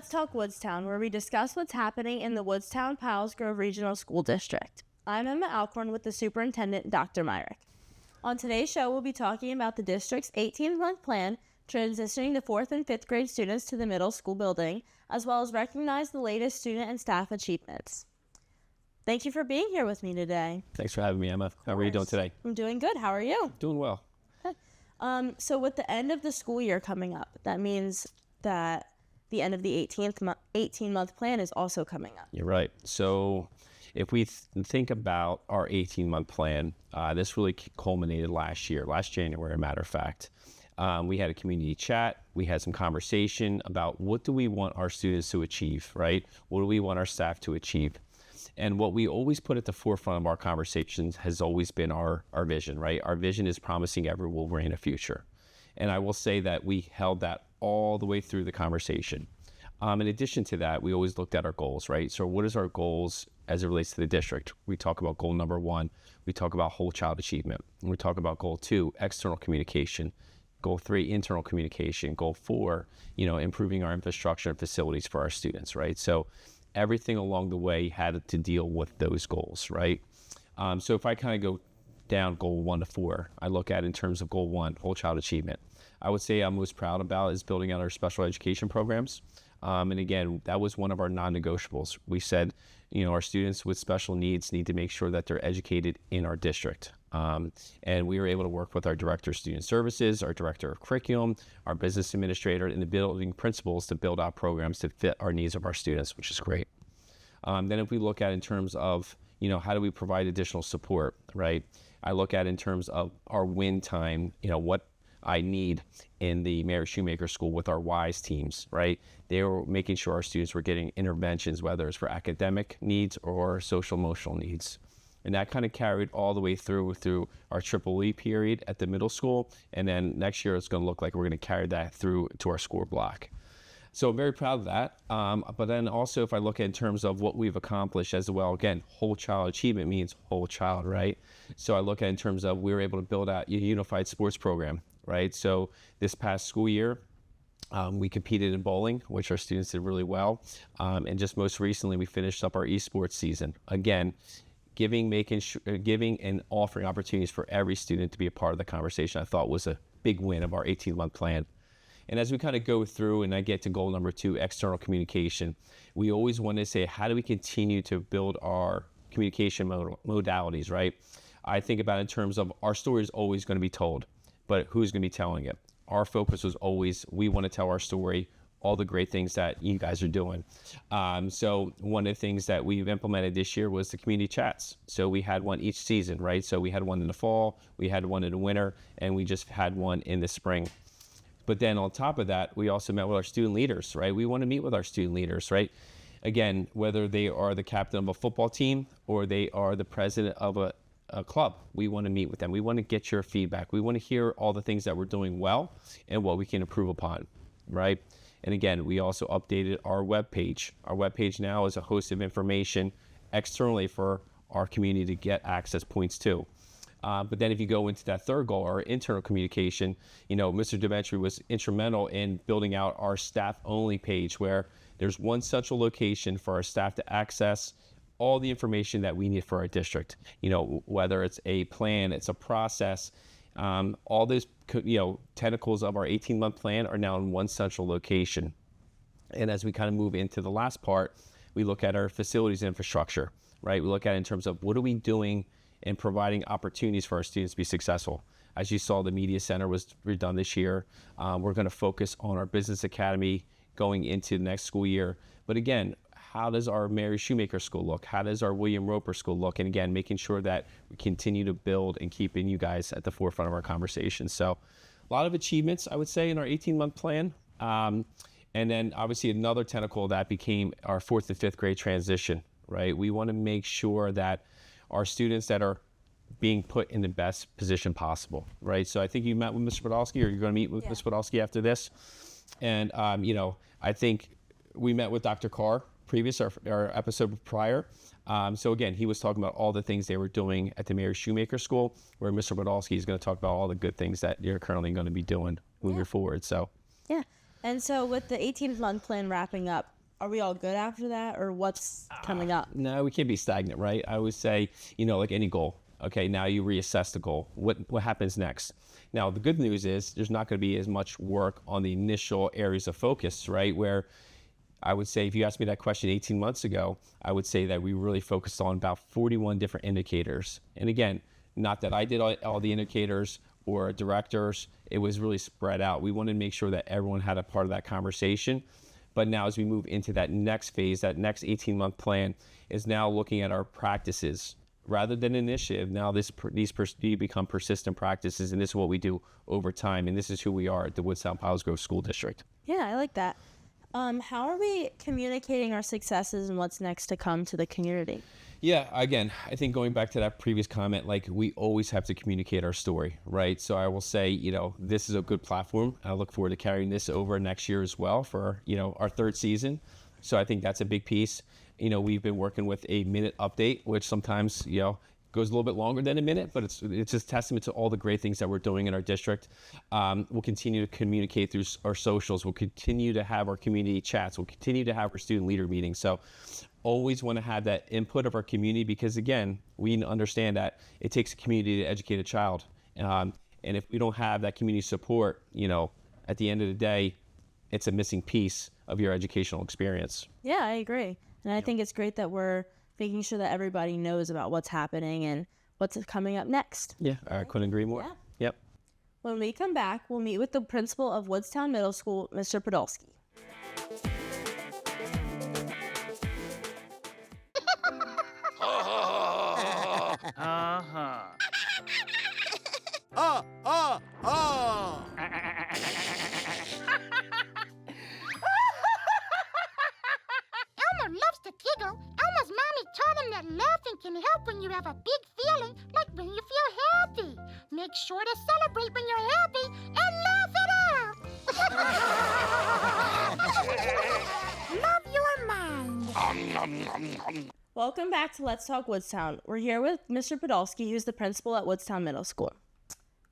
Let's Talk Woodstown, where we discuss what's happening in the Woodstown-Piles Grove Regional School District. I'm Emma Allcorn with the Superintendent Dr. Meyrick. On today's show, we'll be talking about the district's 18-month plan, transitioning the 4th and 5th grade students to the middle school building, as well as recognize the latest student and staff achievements. Thank you for being here with me today. Thanks for having me, Emma. How are you doing today? I'm doing good. How are you? Doing well. So with the end of the school year coming up, that means that the end of the 18-month plan is also coming up. You're right. So if we think about our 18-month plan, this really culminated last January, a matter of fact. We had a community chat. We had some conversation about what do we want our students to achieve, right? What do we want our staff to achieve? And what we always put at the forefront of our conversations has always been our vision, right? Our vision is promising everyone will reign a future. And I will say that we held that all the way through the conversation. In addition to that, we always looked at our goals, right? So what is our goals as it relates to the district? We talk about goal number 1. We talk about whole child achievement. And we talk about goal 2, external communication. Goal 3, internal communication. Goal 4, improving our infrastructure and facilities for our students, right? So everything along the way had to deal with those goals, right? So if I kind of go down goal 1 to 4, I look at in terms of goal 1, whole child achievement. I would say I'm most proud about is building out our special education programs. And again, that was one of our non-negotiables. We said, our students with special needs need to make sure that they're educated in our district. And we were able to work with our director of student services, our director of curriculum, our business administrator, and the building principals to build out programs to fit our needs of our students, which is great. Then if we look at in terms of, how do we provide additional support, right? I look at in terms of our win time, what I need in the Meyrick Shoemaker School with our WISE teams, right? They were making sure our students were getting interventions, whether it's for academic needs or social emotional needs. And that kind of carried all the way through our Triple E period at the middle school. And then next year, it's going to look like we're going to carry that through to our score block. So I'm very proud of that. But then also, if I look at in terms of what we've accomplished as well, again, whole child achievement means whole child, right? So I look at in terms of we were able to build out a unified sports program, right? So this past school year, we competed in bowling, which our students did really well. And just most recently, we finished up our esports season. Again, giving and offering opportunities for every student to be a part of the conversation, I thought was a big win of our 18-month plan. And as we kind of go through and I get to goal number 2, external communication, we always want to say, how do we continue to build our communication modalities, right? I think about in terms of our story is always going to be told, but who's going to be telling it? Our focus was always, we want to tell our story, all the great things that you guys are doing. So one of the things that we've implemented this year was the community chats. So we had one each season, right? So we had one in the fall, we had one in the winter, and we just had one in the spring. But then on top of that, we also met with our student leaders, right? We want to meet with our student leaders, right? Again, whether they are the captain of a football team or they are the president of a club, we want to meet with them. We want to get your feedback. We want to hear all the things that we're doing well and what we can improve upon, right? And again, we also updated our webpage. Our webpage now is a host of information externally for our community to get access points to. But then if you go into that third goal, our internal communication, Mr. Demetri was instrumental in building out our staff-only page where there's one central location for our staff to access all the information that we need for our district. Whether it's a plan, it's a process, all those tentacles of our 18-month plan are now in one central location. And as we kind of move into the last part, we look at our facilities infrastructure, right? We look at it in terms of what are we doing and providing opportunities for our students to be successful. As you saw, the Media Center was redone this year. We're going to focus on our Business Academy going into the next school year. But again, how does our Meyrick Shoemaker School look? How does our William Roper School look? And again, making sure that we continue to build and keeping you guys at the forefront of our conversation. So a lot of achievements, I would say, in our 18-month plan. And then obviously another tentacle of that became our 4th and 5th grade transition, right? We want to make sure that our students that are being put in the best position possible, right? So I think you met with Mr. Podolski, or you're going to meet with Mr. Podolski after this. And, I think we met with Dr. Carr our episode prior. So again, he was talking about all the things they were doing at the Meyrick Shoemaker School, where Mr. Podolski is going to talk about all the good things that you're currently going to be doing moving forward. So yeah. And so with the 18-month plan wrapping up, are we all good after that, or what's coming up? No, we can't be stagnant, right? I always say, like any goal. Okay, now you reassess the goal. What happens next? Now, the good news is there's not going to be as much work on the initial areas of focus, right? Where I would say, if you asked me that question 18 months ago, I would say that we really focused on about 41 different indicators. And again, not that I did all the indicators or directors, it was really spread out. We wanted to make sure that everyone had a part of that conversation. But now as we move into that next phase, that next 18-month plan is now looking at our practices. Rather than initiative, now these become persistent practices, and this is what we do over time, and this is who we are at the Woodstown Grove School District. Yeah, I like that. How are we communicating our successes and what's next to come to the community? Yeah, again, I think going back to that previous comment, like we always have to communicate our story, right? So I will say, this is a good platform. I look forward to carrying this over next year as well for, our third season. So I think that's a big piece. We've been working with a minute update, which sometimes, goes a little bit longer than a minute, but it's just testament to all the great things that we're doing in our district. We'll continue to communicate through our socials. We'll continue to have our community chats. We'll continue to have our student leader meetings. So always want to have that input of our community because, again, we understand that it takes a community to educate a child. And if we don't have that community support, at the end of the day, it's a missing piece of your educational experience. Yeah, I agree. And I think it's great that we're making sure that everybody knows about what's happening and what's coming up next. Yeah, I couldn't agree more. Yeah. Yep. When we come back, we'll meet with the principal of Woodstown Middle School, Mr. Podolski. Elmer loves to giggle. Elmer's mommy taught him that laughing can help when you have a big feeling, like when you feel happy. Make sure to celebrate when you're happy and laugh it out. Love your mind. Welcome back to Let's Talk Woodstown. We're here with Mr. Podolski, who's the principal at Woodstown Middle School.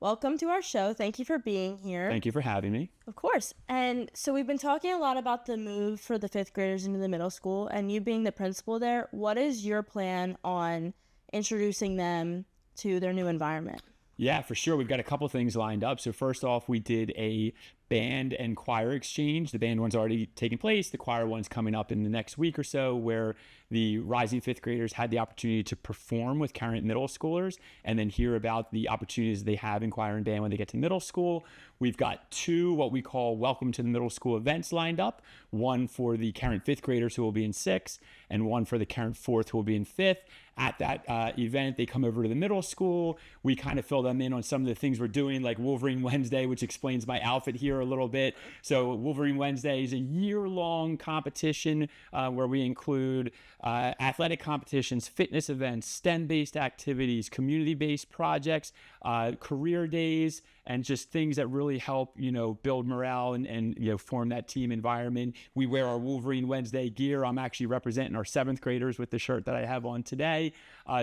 Welcome to our show. Thank you for being here. Thank you for having me. Of course. And so we've been talking a lot about the move for the fifth graders into the middle school, and you being the principal there, what is your plan on introducing them to their new environment? Yeah, for sure. We've got a couple things lined up. So first off, we did a band and choir exchange. The band one's already taken place. The choir one's coming up in the next week or so, where the rising fifth graders had the opportunity to perform with current middle schoolers and then hear about the opportunities they have in choir and band when they get to middle school. We've got two what we call Welcome to the Middle School events lined up, one for the current fifth graders who will be in sixth and one for the current fourth who will be in fifth. At that event, they come over to the middle school. We kind of fill them in on some of the things we're doing, like Wolverine Wednesday, which explains my outfit here a little bit. So Wolverine Wednesday is a year-long competition where we include athletic competitions, fitness events, STEM-based activities, community-based projects, career days, and just things that really help, build morale and form that team environment. We wear our Wolverine Wednesday gear. I'm actually representing our seventh graders with the shirt that I have on today.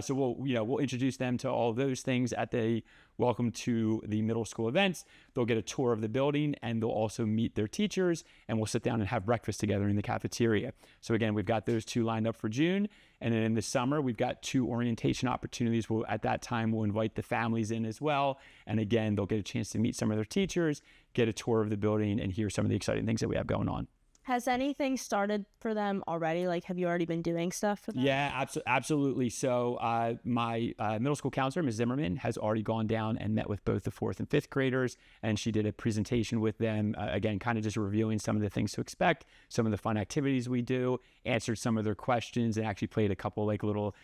So we'll introduce them to all those things at the Welcome to the Middle School events. They'll get a tour of the building and they'll also meet their teachers, and we'll sit down and have breakfast together in the cafeteria. So again, we've got those two lined up for June. And then in the summer, we've got two orientation opportunities. At that time, we'll invite the families in as well. And again, they'll get a chance to meet some of their teachers, get a tour of the building, and hear some of the exciting things that we have going on. Has anything started for them already? Like, have you already been doing stuff for them? Yeah, absolutely. So my middle school counselor, Ms. Zimmerman, has already gone down and met with both the fourth and fifth graders, and she did a presentation with them, again, kind of just reviewing some of the things to expect, some of the fun activities we do, answered some of their questions, and actually played a couple little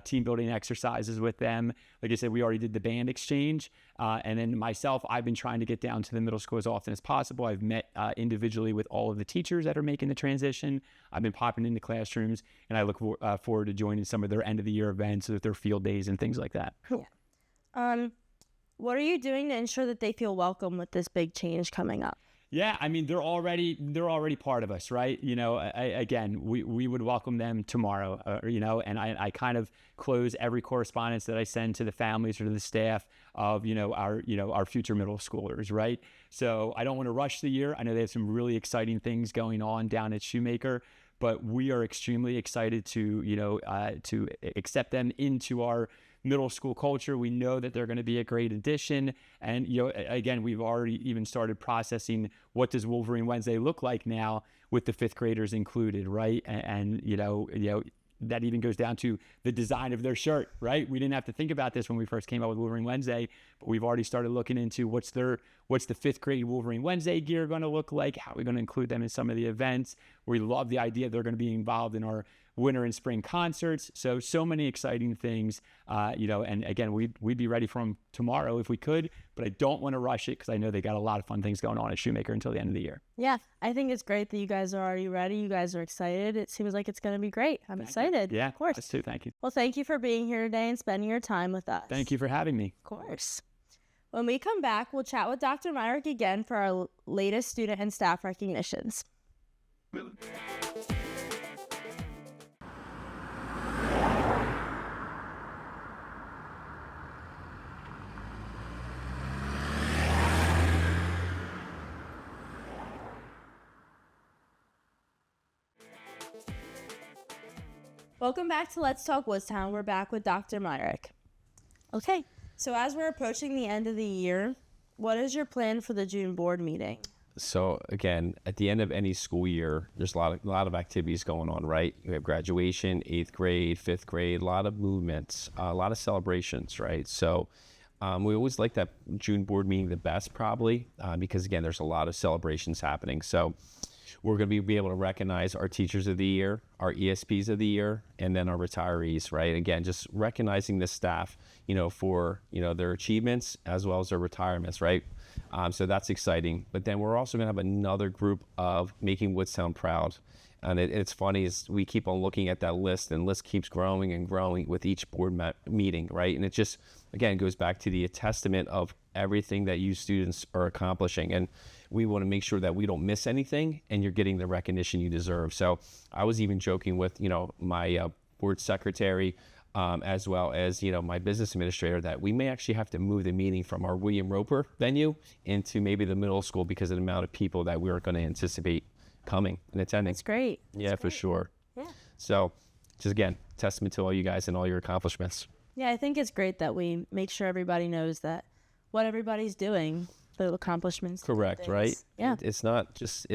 team building exercises with them. Like I said, we already did the band exchange. And then myself, I've been trying to get down to the middle school as often as possible. I've met individually with all of the teachers that are making the transition. I've been popping into classrooms, and I look forward to joining some of their end of the year events, their field days and things like that. Yeah. What are you doing to ensure that they feel welcome with this big change coming up? Yeah, I mean, they're already part of us, right? You know, again, we would welcome them tomorrow, you know, and I kind of close every correspondence that I send to the families or to the staff of, our future middle schoolers, right? So I don't want to rush the year. I know they have some really exciting things going on down at Shoemaker, but we are extremely excited to, to accept them into our middle school culture. We know that they're going to be a great addition. And, again, we've already even started processing what does Wolverine Wednesday look like now with the fifth graders included, right? And that even goes down to the design of their shirt, right? We didn't have to think about this when we first came out with Wolverine Wednesday, but we've already started looking into what's the fifth grade Wolverine Wednesday gear going to look like, how are we going to include them in some of the events. We love the idea they're going to be involved in our winter and spring concerts. So many exciting things, and again, we'd be ready for them tomorrow if we could, but I don't want to rush it because I know they got a lot of fun things going on at Shoemaker until the end of the year. Yeah, I think it's great that you guys are already ready. You guys are excited. It seems like it's going to be great. I'm excited. Yeah, of course. Us too. Thank you. Well, thank you for being here today and spending your time with us. Thank you for having me. Of course. When we come back, we'll chat with Dr. Meyrick again for our latest student and staff recognitions. Welcome back to Let's Talk Woodstown. We're back with Dr. Meyrick. Okay, so as we're approaching the end of the year, what is your plan for the June board meeting? So again, at the end of any school year, there's a lot of activities going on, right? We have graduation, 8th grade, 5th grade, a lot of movements, a lot of celebrations, right? So we always like that June board meeting the best, probably, because again, there's a lot of celebrations happening. So we're going to be able to recognize our teachers of the year, our ESPs of the year, and then our retirees, right? Again, just recognizing the staff, for, their achievements as well as their retirements, right? So that's exciting. But then we're also going to have another group of making Woodstown proud. And it's funny is we keep on looking at that list, and list keeps growing and growing with each board meeting, right? And it just, again, goes back to the testament of everything that you students are accomplishing. And we want to make sure that we don't miss anything and you're getting the recognition you deserve. So I was even joking with, my board secretary, as well as, my business administrator, that we may actually have to move the meeting from our William Roper venue into maybe the middle school because of the amount of people that we are going to anticipate coming and attending. That's great. Yeah, for sure. Yeah. So just again, testament to all you guys and all your accomplishments. Yeah, I think it's great that we make sure everybody knows that what everybody's doing, the accomplishments. Correct, right? Yeah. It's not just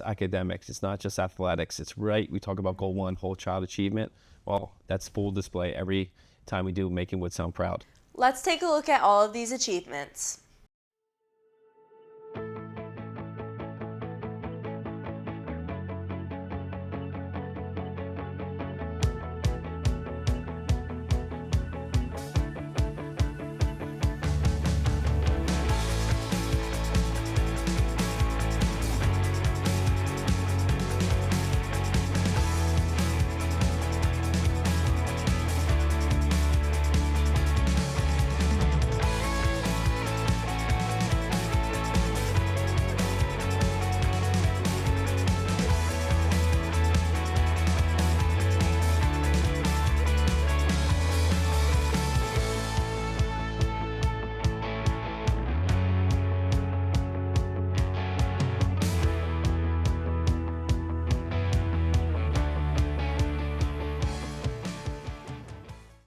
academics. It's not just athletics. It's right. We talk about goal 1, whole child achievement. Well, that's full display every time we do Making Woodstown Proud. Let's take a look at all of these achievements.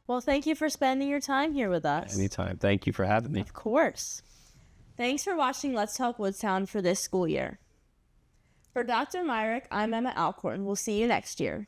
Well, thank you for spending your time here with us. Anytime. Thank you for having me. Of course. Thanks for watching Let's Talk Woodstown for this school year. For Dr. Meyrick, I'm Emma Allcorn. We'll see you next year.